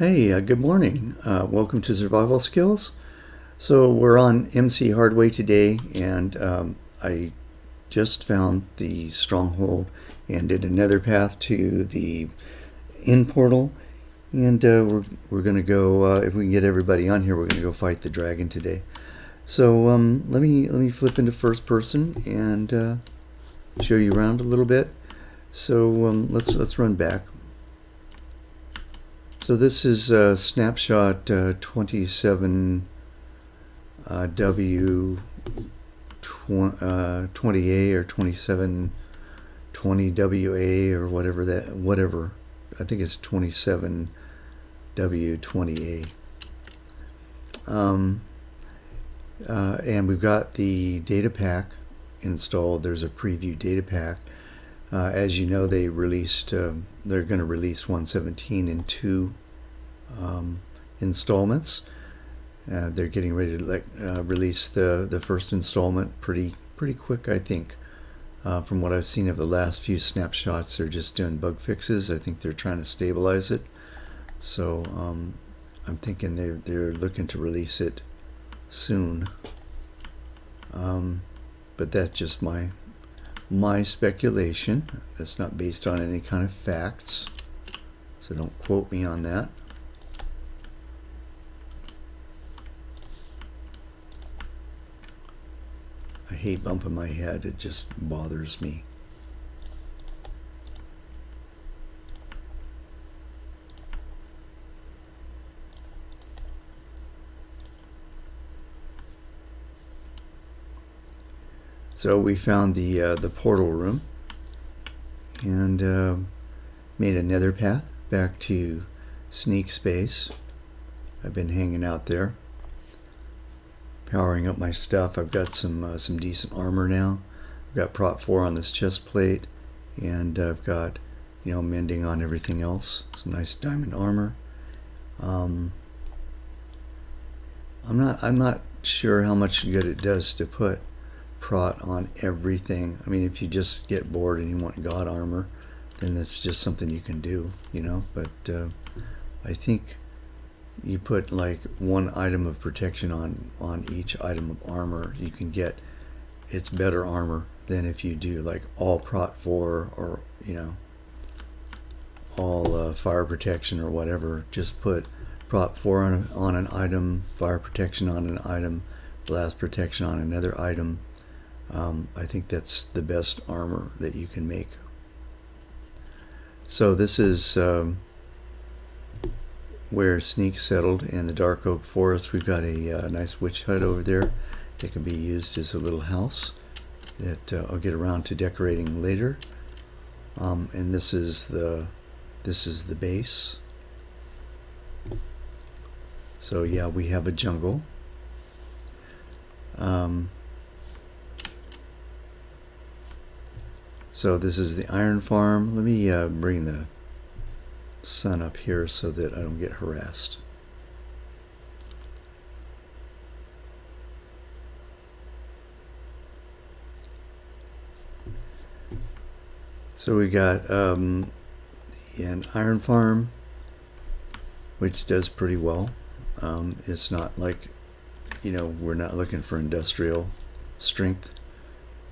Hey, good morning. Welcome to Survival Skills. So we're on MC Hardway today, and I just found the stronghold and did another path to the in portal. And we're gonna go. If we can get everybody on here, we're gonna go fight the dragon today. So let me flip into first person and show you around a little bit. So let's run back. So this is Snapshot 1.17 or 2720WA or whatever. I think it's 27W20A. And we've got the data pack installed. There's a preview data pack. As you know, they released. They're going to release 1.17 in two installments. They're getting ready to release the first installment pretty quick, I think. From what I've seen of the last few snapshots, they're just doing bug fixes. I think they're trying to stabilize it. So I'm thinking they're looking to release it soon. But that's just my speculation. That's not based on any kind of facts, so don't quote me on that. I hate bumping my head. It just bothers me. So we found the portal room and made another path back to Sneak Space. I've been hanging out there, powering up my stuff. I've got some decent armor now. I've got prot 4 on this chest plate, and I've got mending on everything else. Some nice diamond armor. I'm not sure how much good it does to put prot on everything. I mean, if you just get bored and you want god armor, then that's just something you can do, but I think you put like one item of protection on each item of armor, you can get it's better armor than if you do like all prot 4 or all fire protection or whatever. Just put prot 4 on an item, fire protection on an item, blast protection on another item. I think that's the best armor that you can make. So this is where Sneak settled in the dark oak forest. We've got a nice witch hut over there that can be used as a little house that I'll get around to decorating later. And this is the base. So yeah, we have a jungle. So this is the iron farm. Let me bring the sun up here so that I don't get harassed. So we got an iron farm, which does pretty well. It's not like, we're not looking for industrial strength.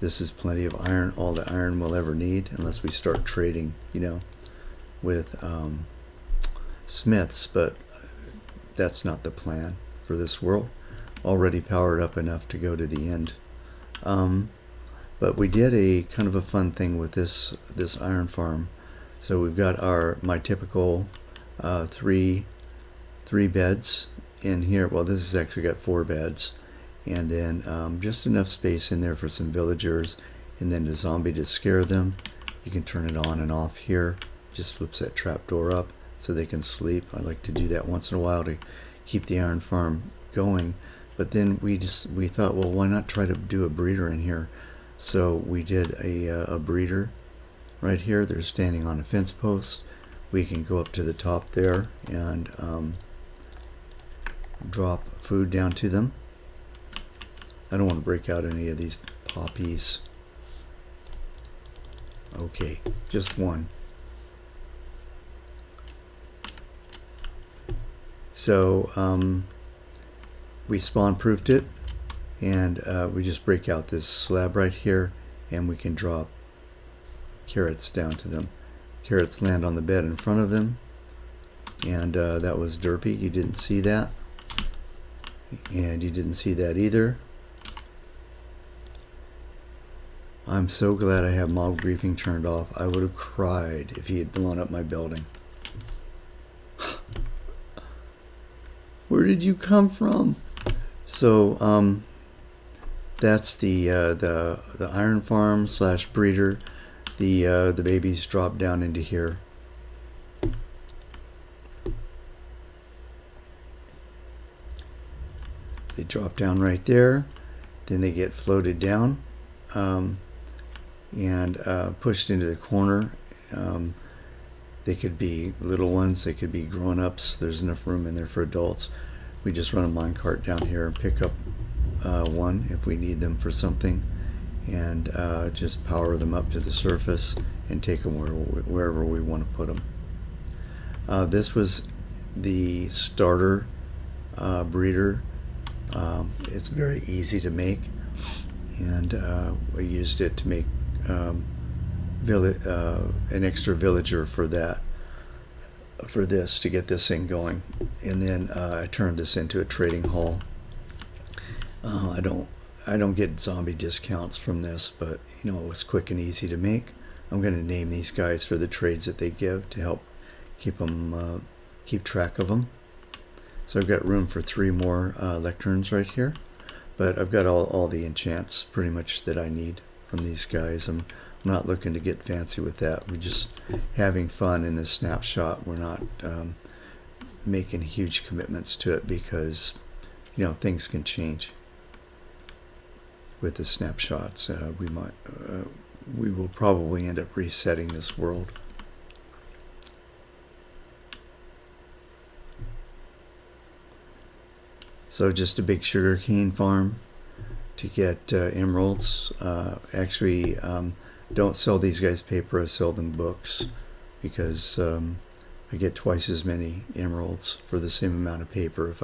This is plenty of iron, all the iron we'll ever need, unless we start trading, with smiths, but that's not the plan for this world. Already powered up enough to go to the end. But we did a kind of a fun thing with this iron farm. So we've got my typical three beds in here. Well, this has actually got 4 beds. And then just enough space in there for some villagers, and then a zombie to scare them. You can turn it on and off here. Just flips that trap door up so they can sleep. I like to do that once in a while to keep the iron farm going. But then we thought, well, why not try to do a breeder in here? So we did a breeder right here. They're standing on a fence post. We can go up to the top there and drop food down to them. I don't want to break out any of these poppies. Okay, just one. So we spawn proofed it, and we just break out this slab right here, and we can drop carrots down to them. Carrots land on the bed in front of them, and that was derpy. You didn't see that, and you didn't see that either. I'm so glad I have mob griefing turned off. I would have cried if he had blown up my building. Where did you come from? So that's the iron farm / breeder. The babies drop down into here. They drop down right there. Then they get floated down and pushed into the corner. They could be little ones, they could be grown-ups. There's enough room in there for adults. We just run a minecart down here and pick up one if we need them for something, and just power them up to the surface and take them wherever we want to put them. This was the starter breeder. It's very easy to make, and we used it to make an extra villager for this to get this thing going. And then I turned this into a trading hall. I don't get zombie discounts from this, but you know, it was quick and easy to make. I'm going to name these guys for the trades that they give to help keep track of them. So I've got room for 3 more lecterns right here, but I've got all the enchants pretty much that I need from these guys. I'm not looking to get fancy with that. We're just having fun in this snapshot. We're not making huge commitments to it because, you know, things can change with the snapshots. We will probably end up resetting this world. So just a big sugarcane farm to get emeralds. Actually, don't sell these guys paper, I sell them books, because I get twice as many emeralds for the same amount of paper if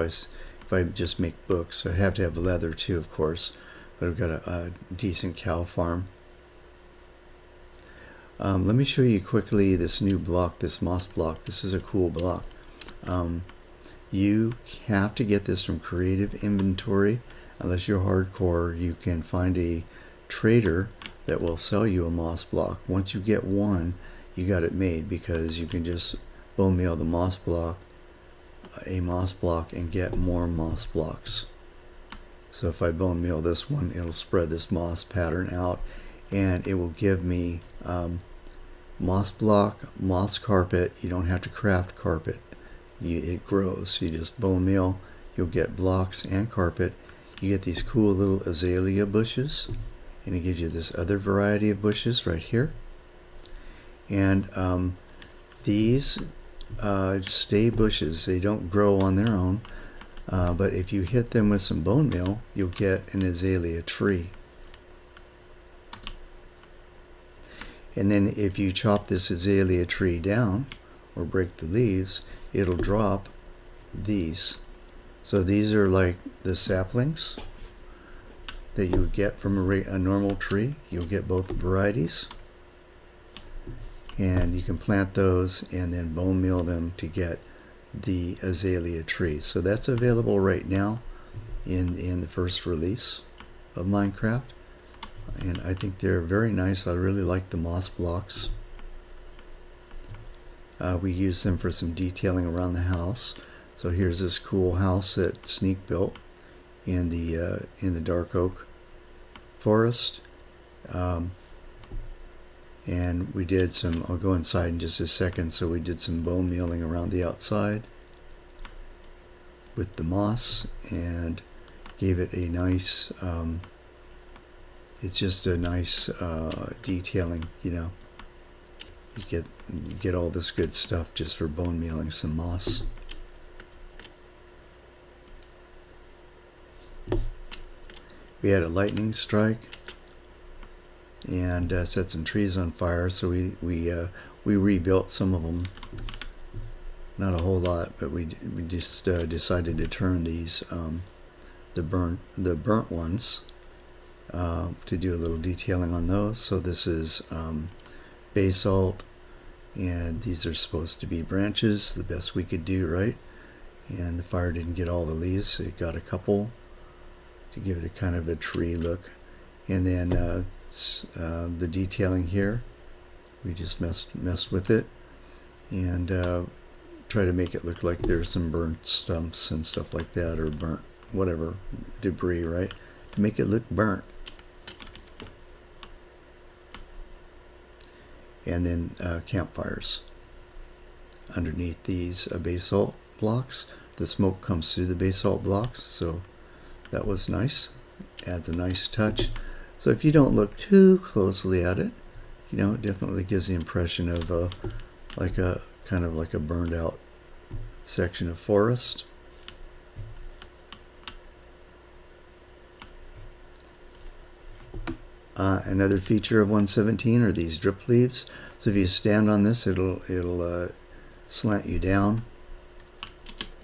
I just make books. I have to have leather too, of course, but I've got a decent cow farm. Let me show you quickly this new block, this moss block. This is a cool block. You have to get this from creative inventory. Unless you're hardcore, you can find a trader that will sell you a moss block. Once you get one, you got it made, because you can just bone meal the moss block, and get more moss blocks. So if I bone meal this one, it'll spread this moss pattern out, and it will give me moss block, moss carpet. You don't have to craft carpet. It grows. You just bone meal, you'll get blocks and carpet. You get these cool little azalea bushes, and it gives you this other variety of bushes right here. And these stay bushes. They don't grow on their own, but if you hit them with some bone meal, you'll get an azalea tree. And then if you chop this azalea tree down or break the leaves, it'll drop these. So these are like the saplings that you would get from a normal tree. You'll get both varieties, and you can plant those and then bone meal them to get the azalea tree. So that's available right now in the first release of Minecraft, and I think they're very nice. I really like the moss blocks. We use them for some detailing around the house. So here's this cool house that Sneak built in the dark oak forest, and we did some. I'll go inside in just a second. So we did some bone mealing around the outside with the moss, and gave it a nice. It's just a nice detailing, you know. You get all this good stuff just for bone mealing some moss. We had a lightning strike and set some trees on fire, so we rebuilt some of them not a whole lot, but we just decided to turn these the burnt ones to do a little detailing on those. So this is basalt, and these are supposed to be branches, the best we could do, right? And the fire didn't get all the leaves, it got a couple to give it a kind of a tree look. And then the detailing here, we just messed with it and try to make it look like there's some burnt stumps and stuff like that, or burnt whatever debris, right? To make it look burnt. And then campfires underneath these basalt blocks. The smoke comes through the basalt blocks, so that was nice. Adds a nice touch. So if you don't look too closely at it, you know, it definitely gives the impression of like a kind of like a burned out section of forest. Another feature of 117 are these drip leaves. So if you stand on this, it'll slant you down.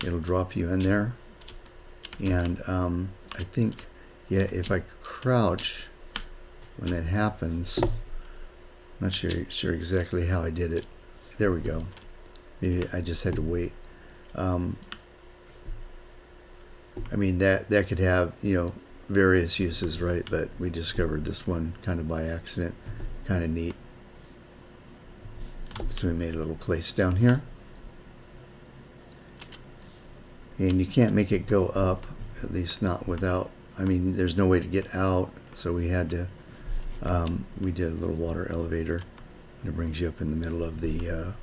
It'll drop you in there. And I think, yeah, if I crouch when that happens, I'm not sure exactly how I did it. There we go. Maybe I just had to wait. I mean, that could have, you know, various uses, right? But we discovered this one kind of by accident. Kind of neat. So we made a little place down here. And you can't make it go up, at least not without, I mean, there's no way to get out, so we had to, we did a little water elevator, and it brings you up in the middle of the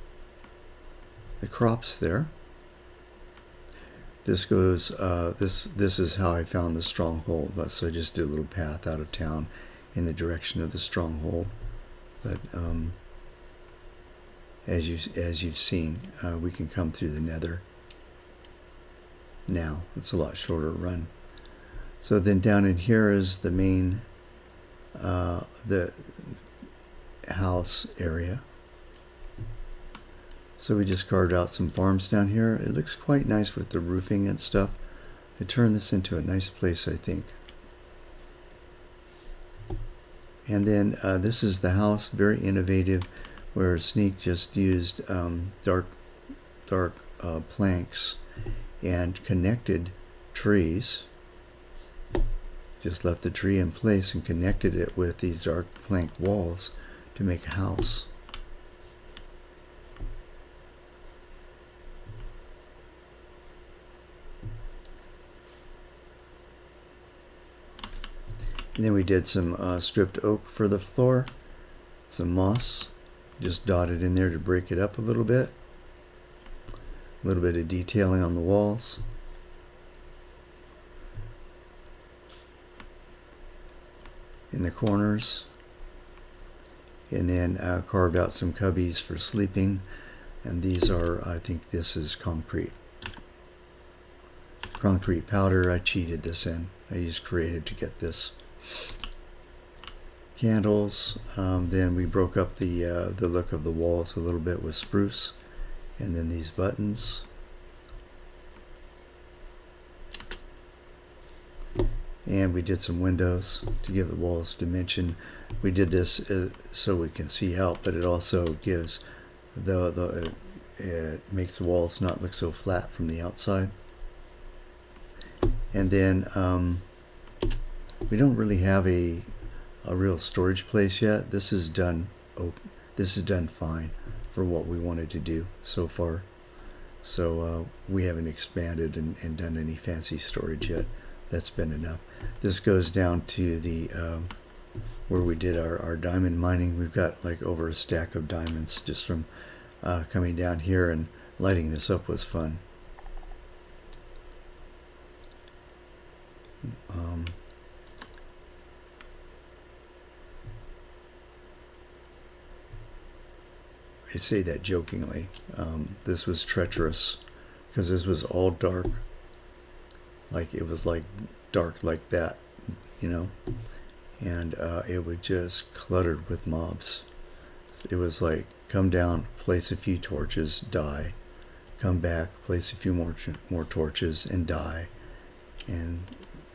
crops there. This goes, this is how I found the stronghold. So I just did a little path out of town in the direction of the stronghold. But as you've seen, we can come through the nether. Now it's a lot shorter run. So then down in here is the main the house area. So we just carved out some farms down here. It looks quite nice with the roofing and stuff. I turned this into a nice place, I think. And then this is the house, very innovative, where Sneak just used dark planks and connected trees. Just left the tree in place and connected it with these dark plank walls to make a house. And then we did some stripped oak for the floor, some moss, just dotted in there to break it up a little bit. A little bit of detailing on the walls. In the corners. And then carved out some cubbies for sleeping. And these are, I think this is concrete. Concrete powder, I cheated this in. I used creative to get this. Candles, then we broke up the look of the walls a little bit with spruce, and then these buttons, and we did some windows to give the walls dimension. We did this so we can see out, but it also gives it makes the walls not look so flat from the outside. And then we don't really have a real storage place yet. This is done. This is done fine for what we wanted to do so far. So we haven't expanded and done any fancy storage yet. That's been enough. This goes down to the where we did our diamond mining. We've got like over a stack of diamonds just from coming down here, and lighting this up was fun. I say that jokingly. This was treacherous because this was all dark. Like it was like dark like that, you know, and it was just cluttered with mobs. It was like come down, place a few torches, die, come back, place a few more torches, and dye, and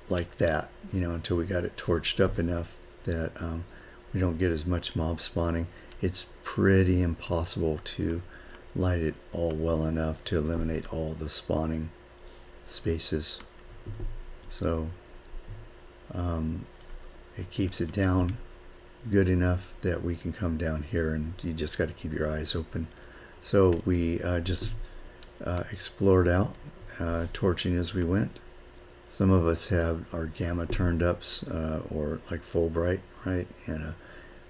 like that, you know, until we got it torched up enough that we don't get as much mob spawning. It's pretty impossible to light it all well enough to eliminate all the spawning spaces. So it keeps it down good enough that we can come down here, and you just got to keep your eyes open. So we just explored out, torching as we went. Some of us have our gamma turned ups or like full bright, right? And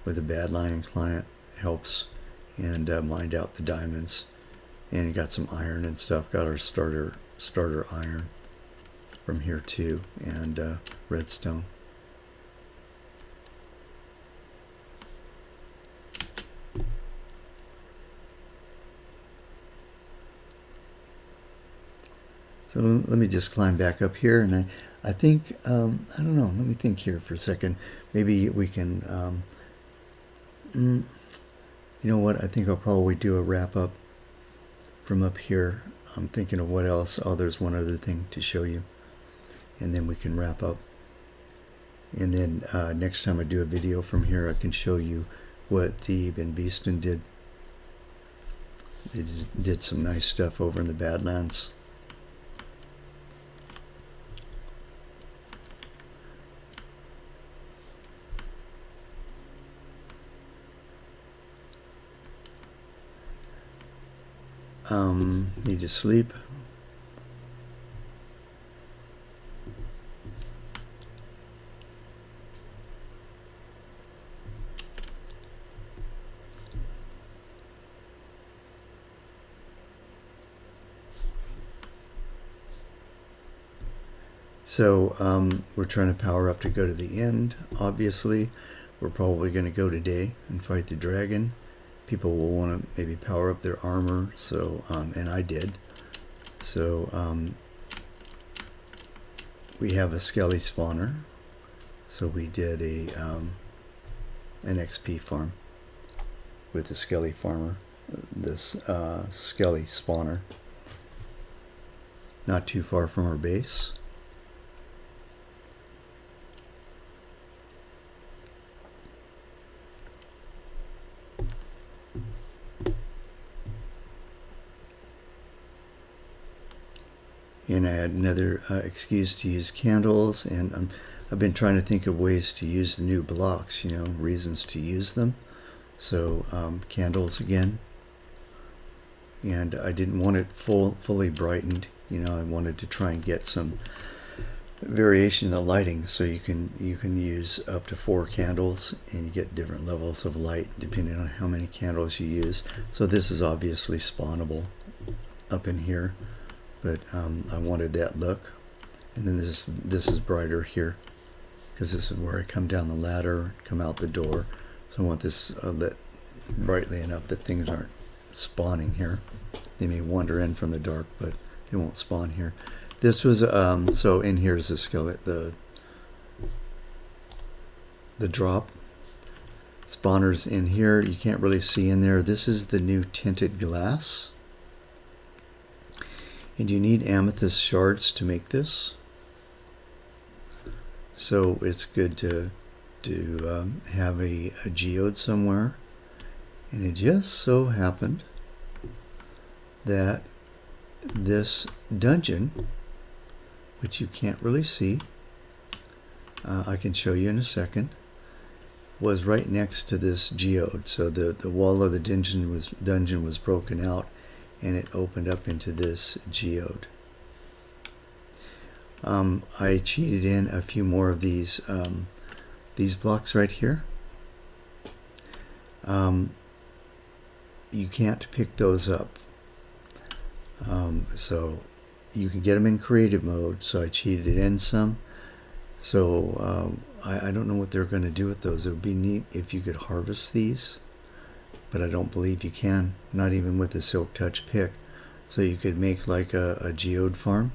with a bad lighting client helps, and mined out the diamonds, and got some iron and stuff. Got our starter iron from here too, and redstone. So let me just climb back up here, and I think, I don't know, let me think here for a second. Maybe we can, you know what, I think I'll probably do a wrap up from up here. I'm thinking of what else. Oh, there's one other thing to show you, and then we can wrap up. And then next time I do a video from here, I can show you what Thebe and Beeston did. They did some nice stuff over in the Badlands. Need to sleep. So we're trying to power up to go to the end. Obviously, we're probably going to go today and fight the dragon. People will want to maybe power up their armor, so and I did. So we have a skelly spawner, so we did a an XP farm with the skelly farmer, this skelly spawner, not too far from our base. And I had another excuse to use candles, and I've been trying to think of ways to use the new blocks, you know, reasons to use them. So candles again, and I didn't want it fully brightened, you know. I wanted to try and get some variation in the lighting, so you can use up to 4 candles, and you get different levels of light depending on how many candles you use. So this is obviously spawnable up in here. But I wanted that look, and then this is brighter here, because this is where I come down the ladder, come out the door. So I want this lit brightly enough that things aren't spawning here. They may wander in from the dark, but they won't spawn here. This was so in here is the skeleton, the drop spawners in here. You can't really see in there. This is the new tinted glass. And you need amethyst shards to make this. So it's good to have a geode somewhere. And it just so happened that this dungeon, which you can't really see, I can show you in a second, was right next to this geode. So the wall of the dungeon was broken out, and it opened up into this geode. I cheated in a few more of these blocks right here. You can't pick those up, so you can get them in creative mode. So I cheated it in some. So I don't know what they're going to do with those. It would be neat if you could harvest these, but I don't believe you can, not even with the Silk Touch pick. So you could make like a geode farm.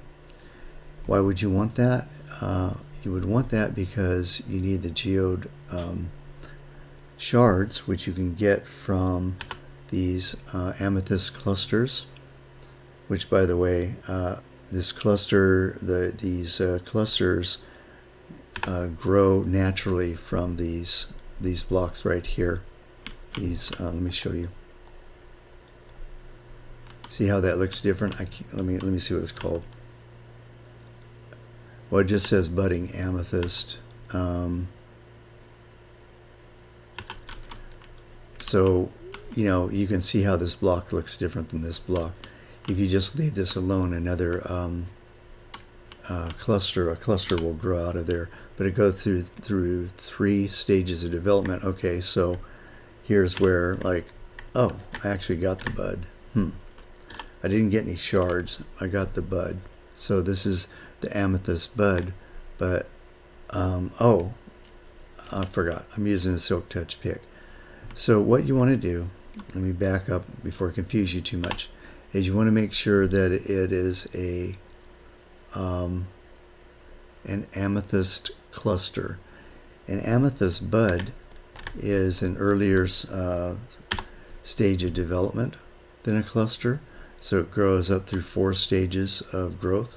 Why would you want that? You would want that because you need the geode shards, which you can get from these amethyst clusters, which, by the way, this cluster, these clusters grow naturally from these blocks right here. Let me show you. See how that looks different? Let me see what it's called. Well, it just says budding amethyst. So, you know, you can see how this block looks different than this block. If you just leave this alone, another a cluster will grow out of there. But it goes through 3 stages of development. Okay, so here's where, like, oh, I actually got the bud. I didn't get any shards. I got the bud. So this is the amethyst bud. But oh, I forgot. I'm using a Silk Touch pick. So what you want to do, let me back up before I confuse you too much, is you want to make sure that it is an amethyst cluster. An amethyst bud is an earlier stage of development than a cluster, so it grows up through 4 stages of growth,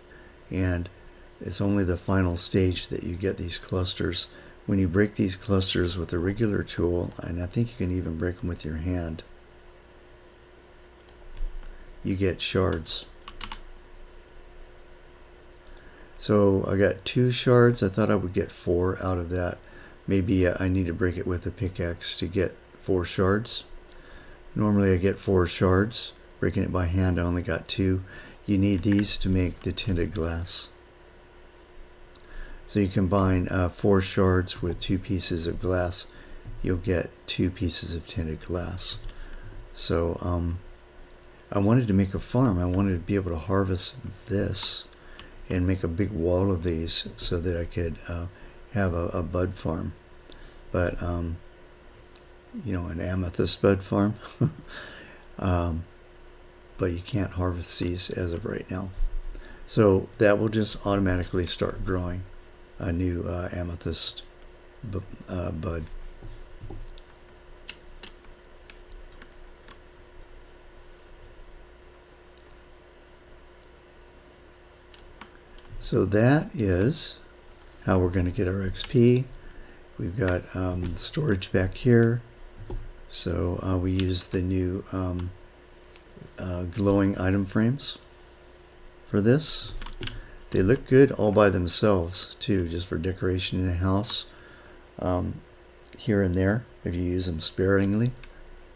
and it's only the final stage that you get these clusters. When you break these clusters with a regular tool, and I think you can even break them with your hand, you get shards. So I got 2 shards. I thought I would get 4 out of that. Maybe I need to break it with a pickaxe to get 4 shards. Normally I get 4 shards. Breaking it by hand, I only got 2. You need these to make the tinted glass. So you combine 4 shards with 2 pieces of glass, you'll get 2 pieces of tinted glass. So I wanted to make a farm. I wanted to be able to harvest this and make a big wall of these so that I could have a bud farm. But you know, an amethyst bud farm. But you can't harvest these as of right now. So that will just automatically start growing a new amethyst bud. So that is how we're going to get our XP. We've got storage back here. So we use the new glowing item frames for this. They look good all by themselves too, just for decoration in a house. Here and there, if you use them sparingly,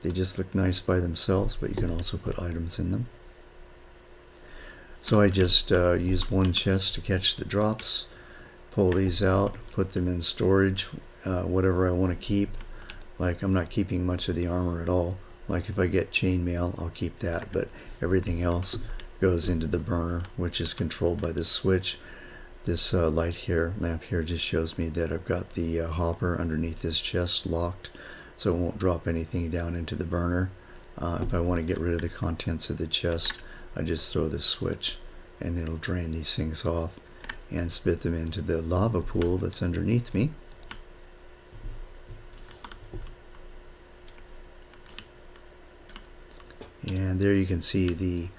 they just look nice by themselves, but you can also put items in them. So I just use one chest to catch the drops, pull these out, put them in storage, whatever I want to keep. Like, I'm not keeping much of the armor at all. Like, if I get chainmail, I'll keep that, but everything else goes into the burner, which is controlled by this switch. This lamp here just shows me that I've got the hopper underneath this chest locked, so it won't drop anything down into the burner. If I want to get rid of the contents of the chest, I just throw this switch and it'll drain these things off and spit them into the lava pool that's underneath me. And there you can see the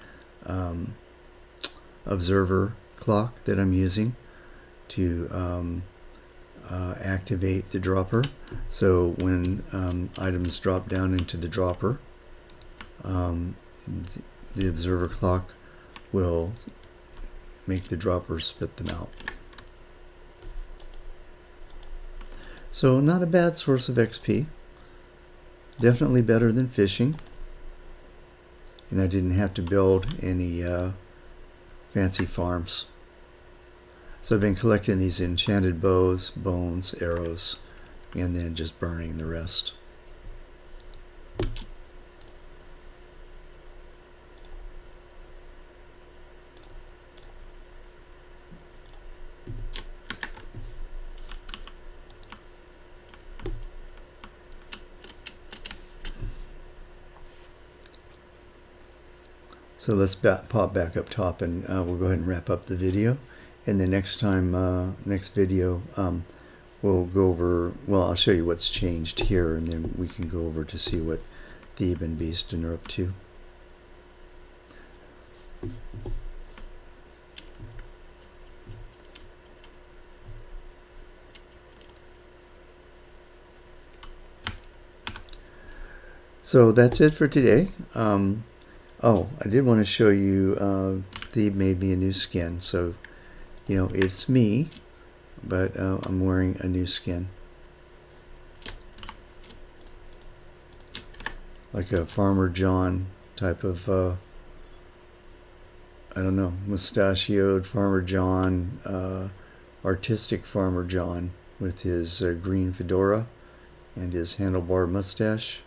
observer clock that I'm using to activate the dropper. So when items drop down into the dropper, the observer clock will make the dropper spit them out. So not a bad source of XP. Definitely better than fishing. And I didn't have to build any fancy farms. So I've been collecting these enchanted bows, bones, arrows, and then just burning the rest. So let's pop back up top, and we'll go ahead and wrap up the video. And the next time, next video, we'll go over, well, I'll show you what's changed here, and then we can go over to see what Thebe and Beaston are up to. So that's it for today. Oh, I did want to show you, they made me a new skin. So, you know, it's me, but I'm wearing a new skin. Like a Farmer John type of, I don't know, mustachioed Farmer John, artistic Farmer John with his green fedora and his handlebar mustache.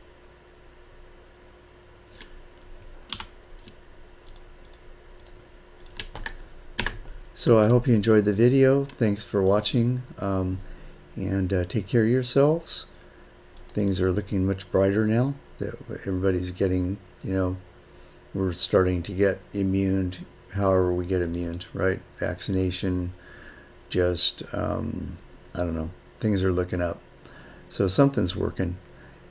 So I hope you enjoyed the video. Thanks for watching, and take care of yourselves. Things are looking much brighter now. Everybody's getting, you know, we're starting to get immune, however we get immune, right? Vaccination, just, I don't know, things are looking up. So something's working.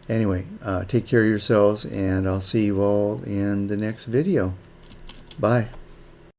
Anyway, take care of yourselves, and I'll see you all in the next video. Bye.